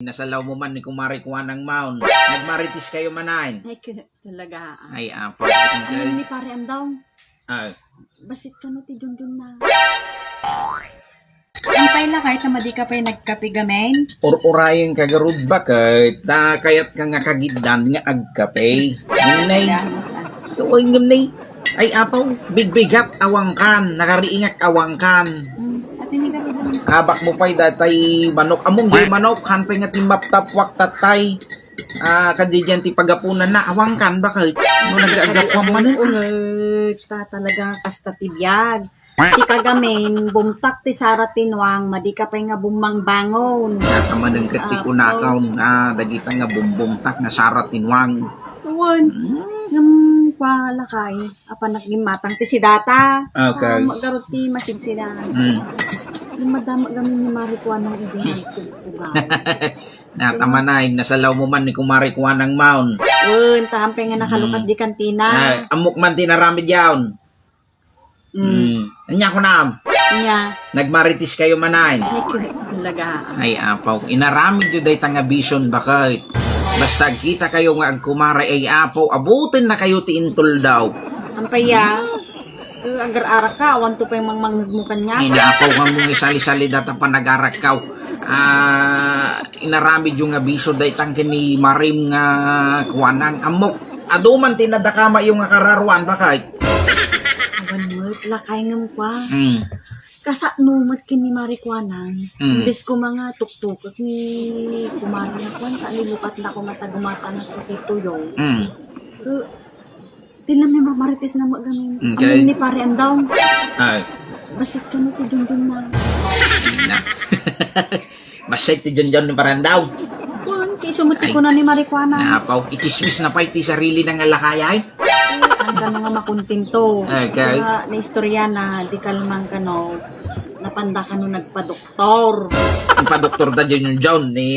Nasalaw mo man ni Kumari Kuan ng Maun. Nagmaritis kayo manain. Ay, talaga. Ay, apo. Ano ni pare andaw? Ay, Basit ka no ti Junjun na. Antay la kahit na madi ka pa yung nagkapigamen. urayin kagarud bakit? Na kayat ka nga kagiddan nga agkape. Nay, tuway ngam nay. Ay, apaw, bigbigat awangkan. Nakariingak awangkan. At hindi ka rin. Abak mo pa'y datay manok. Among di manok, hanpay nga timaptap wak tatay. Kadidyan ti pagapunan na awangkan bakit? No, nag-agapwang manin. Ulit, talaga kasta tibiyag. Ti kagamen, bumtak ti Sara Tinwang, madi ka pa nga bumangbangon. Nakamanang kati unakaw na dagita nga bumbumtak nga saratinwang. Tuwan, ng palakay, apa naggimatang ti si Data. Okay. Magarot ti masid sila. Yung madama gamin ni Marikuan ng idehan tuga. Natamanay, nasalaw mo man ni Kumari Kuan ng Maun. Uwan, tahampay nga nakalukat di kantina. Amok man tinaramid yawn. Anya ko na. Nya, Nagmaritis kayo manain. ay talaga. Ay apaw, inaramid yun day tanga vision bakit? Basta kita kayo nga agkumari ay apaw, abutin na kayo ti intol daw. Ampaya, agar-arak ka, awan to pa yung mangmangmukan niya. Inapaw nga mong isali-sali data panag-arakaw. Inaramid yung nga biso day tangke ni Marim nga kuwanang amok. Aduman tinadakama yung nga kararuan bakit? Awan mo, lakay nga mo pa. Kasa numot kin ni Marikuanan. Imbes ko mga tuktukot ni Kumari na kuwan, kanilukat na ko matagumatan na ko tituyo. Tila may marites na magamin. Okay. Ang ni pare andaw. Ay, Basit ka no ti Junjun na. na. Masay ti John ng parandaw. Kuwan, kay sumuti ko na ni Marikuanan. Napaw, ikismis na pa iti sarili ng alakayay. Ang ka na nga makuntinto. Okay. Sa naistorya na di kalmang ka no, napanda ka no nagpa-doktor. Ang pa-doktor da John John ni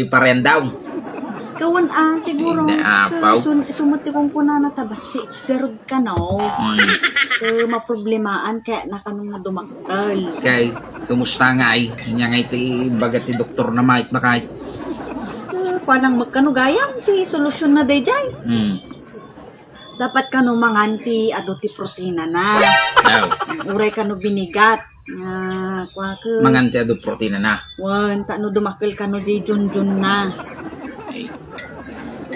parandaw. Kawan siguro. Naapaw. Sumuti kong kuna na tabasi. Garod ka no. Maproblemaan kaya na kanong nga dumakal. Kay, kumusta nga ay? Nya nga iti bagat ti doktor na mait bakit? Palang magkanugayang ti solusyon na day jay. Dapat kano manganti ado ti protina na. Uray kano binigat. Mangante ado protina na. Wan, no dumakil kano di Junjun na. Ay.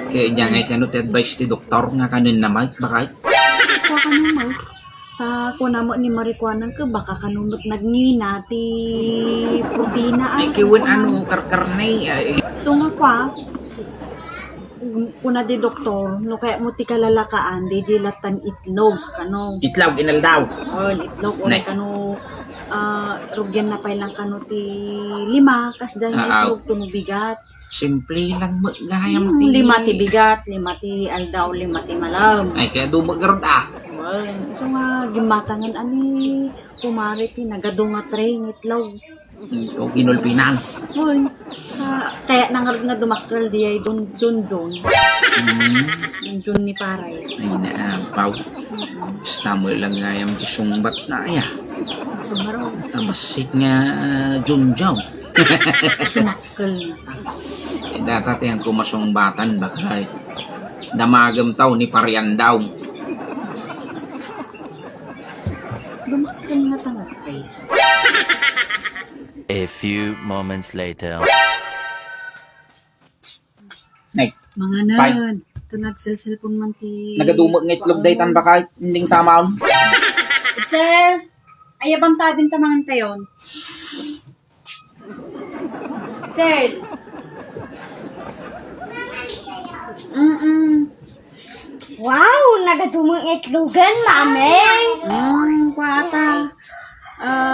Kaya nya nga kano ti advice ti doktor nga kanin na mait bakit? Kwa kano mo. Kuna mo ni Marikuanan ka baka kanunot nagnina ti protina Ay, kiwan ano, karkarnay. So nga pa, kuna di doktor, no kaya mo ti kalalakaan, di dilatan itlog, kano. Itlog, inal daw. Itlog, Nay. kano, rugyan na pa lang kano ti 5, kas dahil itlog tumubigat. Simple lang magayam ti. 5 ti bigat, 5 ti aldaw, 5 ti malam. Ay, kaya dumagarod So nga, gimatangan ani, kumari ti, nagadunga train, itlog. O kinulpinan. Kaya nangarod nga dumakal di ay dun. Dun ni paray. Ay, naapaw. Basta mo lang ngayam ti sumbat na aya. Sumaro. Masik nga junjaw. Dumakal na ta. Dapat yung kumasumbatan bakit? Damagam taw ni Parian daw. Dumakal na ta nga guys. A few moments later. Nay, Mga Bye. nan. Ito nagsil-silpon man ti... nagadumag nga itlog daytan bakit? Hindi tamaon. Itzel! Ayabang tabing tamangan tayon. Itzel! Wow, nagadumong itlogan, mami. Kuwata.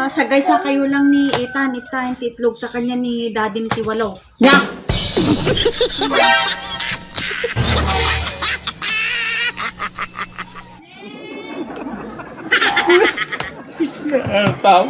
Sagay sa kayo lang ni Ethan, ti itlog sa kanya ni Dadim Tiwalo. Na! Pao.